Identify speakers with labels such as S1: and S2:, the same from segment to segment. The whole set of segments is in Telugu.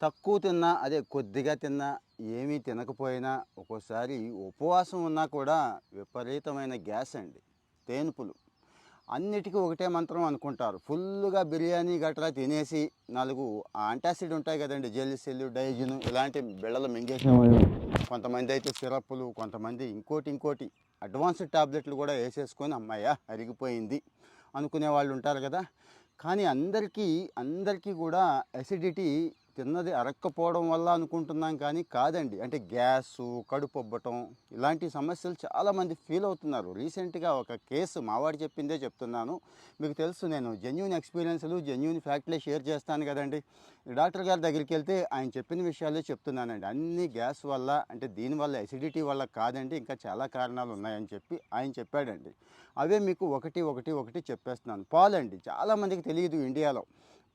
S1: తక్కువ తిన్నా, అదే కొద్దిగా తిన్నా, ఏమీ తినకపోయినా, ఒక్కోసారి ఉపవాసం ఉన్నా కూడా విపరీతమైన గ్యాస్ అండి. తేన్పులు. అన్నిటికీ ఒకటే మంత్రం అనుకుంటారు. ఫుల్లుగా బిర్యానీ గట్రా తినేసి 4 యాంటాసిడ్ ఉంటాయి కదండీ! జెలిసిల్, డైజిన్ ఇలాంటి బిళ్ళలు మింగేసేవాళ్ళు. కొంతమందైతే సిరప్పులు, కొంతమంది ఇంకోటి అడ్వాన్స్డ్ టాబ్లెట్లు కూడా ఏసేసుకొని హమ్మయ్య! అరిగిపోయింది అనుకునే వాళ్ళు ఉంటారు కదా! కానీ అందరికీ కూడా అసిడిటీ తిన్నది అరక్కపోవడం వల్ల అనుకుంటున్నాం కానీ కాదండి. అంటే గ్యాసు, కడుపుబ్బటం ఇలాంటి సమస్యలు చాలామంది ఫీల్ అవుతున్నారు. రీసెంట్‌గా ఒక కేసు మావాడు చెప్పిందే చెప్తున్నాను. మీకు తెలుసు, నేను జెన్యూన్ ఎక్స్‌పీరియన్స్‌లు, జెన్యూన్ ఫ్యాక్ట్‌లే షేర్ చేస్తాను కదండీ! డాక్టర్ గారి దగ్గరికెళ్తే ఆయన చెప్పిన విషయాలే చెప్తున్నానండి. అన్నీ గ్యాస్ వల్ల, అంటే దీనివల్ల అసిడిటీ వల్ల కాదండి, ఇంకా చాలా కారణాలు ఉన్నాయని చెప్పి ఆయన చెప్పాడండి. అవే మీకు ఒకటి చెప్పేస్తున్నాను. పాలండి, చాలామందికి తెలియదు ఇండియాలో.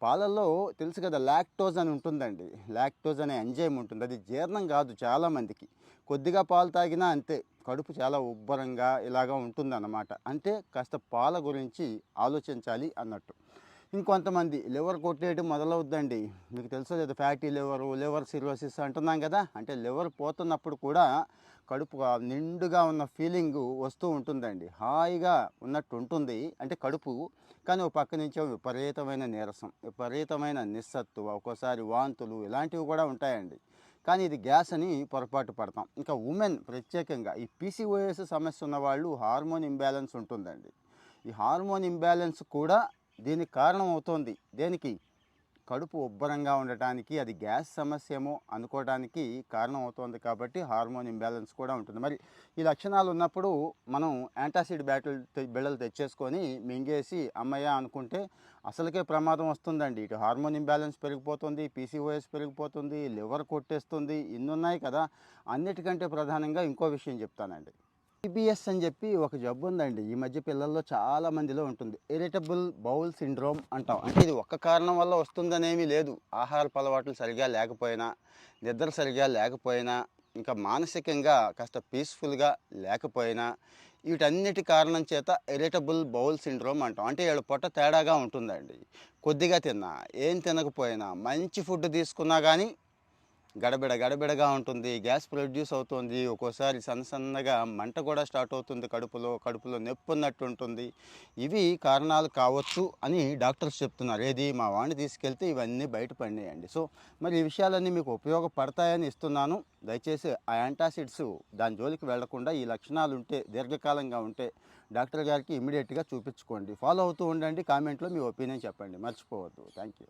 S1: పాలల్లో తెలుసు కదా, లాక్టోజ్ అని ఉంటుందండి. లాక్టోజ్ అనే ఎంజైమ్ ఉంటుంది. అది జీర్ణం కాదు చాలామందికి. కొద్దిగా పాలు తాగినా అంతే, కడుపు చాలా ఉబ్బరంగా ఇలాగా ఉంటుందన్నమాట. అంటే కాస్త పాల గురించి ఆలోచించాలి అన్నట్టు. ఇంకొంతమంది లివర్ కొట్టేయడం మొదలవుద్దండి. మీకు తెలుసో లేదో, ఫ్యాటీ లివర్ సిరోసిస్ అంటున్నాం కదా. అంటే లివర్ పోతున్నప్పుడు కూడా కడుపు నిండుగా ఉన్న ఫీలింగు వస్తూ ఉంటుందండి. హాయిగా ఉన్నట్టు ఉంటుంది అంటే కడుపు. కానీ ఒక పక్క నుంచో విపరీతమైన నీరసం, విపరీతమైన నిస్సత్తువ, ఒక్కోసారి వాంతులు ఇలాంటివి కూడా ఉంటాయండి. కానీ ఇది గ్యాస్ అని పొరపాటు పడతాం. ఇంకా ఉమెన్ ప్రత్యేకంగా ఈ పీసీఓఎస్ సమస్య ఉన్నవాళ్ళు హార్మోన్ ఇంబ్యాలెన్స్ ఉంటుందండి. ఈ హార్మోన్ ఇంబ్యాలెన్స్ కూడా దీనికి కారణం అవుతోంది. దేనికి? కడుపు ఉబ్బరంగా ఉండటానికి, అది గ్యాస్ సమస్యేమో అనుకోవడానికి కారణం అవుతోంది. కాబట్టి హార్మోన్ ఇంబ్యాలెన్స్ కూడా ఉంటుంది. మరి ఈ లక్షణాలు ఉన్నప్పుడు మనం యాంటాసిడ్ బిళ్ళలు తెచ్చేసుకొని మింగేసి అమ్మయ్య అనుకుంటే అసలుకే ప్రమాదం వస్తుందండి. ఇటు హార్మోన్ ఇంబ్యాలెన్స్ పెరిగిపోతుంది, పీసీఓఎస్ పెరిగిపోతుంది, లివర్ కొట్టేస్తుంది, ఇన్నున్నాయి కదా. అన్నిటికంటే ప్రధానంగా ఇంకో విషయం చెప్తానండి. ఐబిఎస్ అని చెప్పి ఒక జబ్బు ఉందండి. ఈ మధ్య పిల్లల్లో చాలా మందిలో ఉంటుంది. ఇరిటబుల్ బౌల్ సిండ్రోమ్ అంటాం. అంటే ఇది ఒక్క కారణం వల్ల వస్తుందనేమీ లేదు. ఆహారపు అలవాట్లు సరిగా లేకపోయినా, నిద్ర సరిగా లేకపోయినా, ఇంకా మానసికంగా కాస్త పీస్ఫుల్గా లేకపోయినా, వీటన్నిటి కారణం చేత ఇరిటబుల్ బౌల్ సిండ్రోమ్ అంటాం. అంటే వీళ్ళ పొట్ట తేడాగా ఉంటుందండి. కొద్దిగా తిన్నా, ఏం తినకపోయినా, మంచి ఫుడ్ తీసుకున్నా కానీ గడబిడగా ఉంటుంది. గ్యాస్ ప్రొడ్యూస్ అవుతుంది. ఒక్కోసారి సన్నగా మంట కూడా స్టార్ట్ అవుతుంది కడుపులో నొప్పి ఉన్నట్టు ఉంటుంది. ఇవి కారణాలు కావచ్చు అని డాక్టర్స్ చెప్తున్నారు. ఏది, మా వాడిని తీసుకెళ్తే ఇవన్నీ బయటపడినాయండి. సో మరి ఈ విషయాలన్నీ మీకు ఉపయోగపడతాయని ఇస్తున్నాను. దయచేసి ఆ యాంటాసిడ్స్ దాని జోలికి వెళ్లకుండా, ఈ లక్షణాలు ఉంటే, దీర్ఘకాలంగా ఉంటే డాక్టర్ గారికి ఇమ్మీడియట్గా చూపించుకోండి. ఫాలో అవుతూ ఉండండి. కామెంట్లో మీ ఒపీనియన్ చెప్పండి, మర్చిపోవద్దు. Thank you.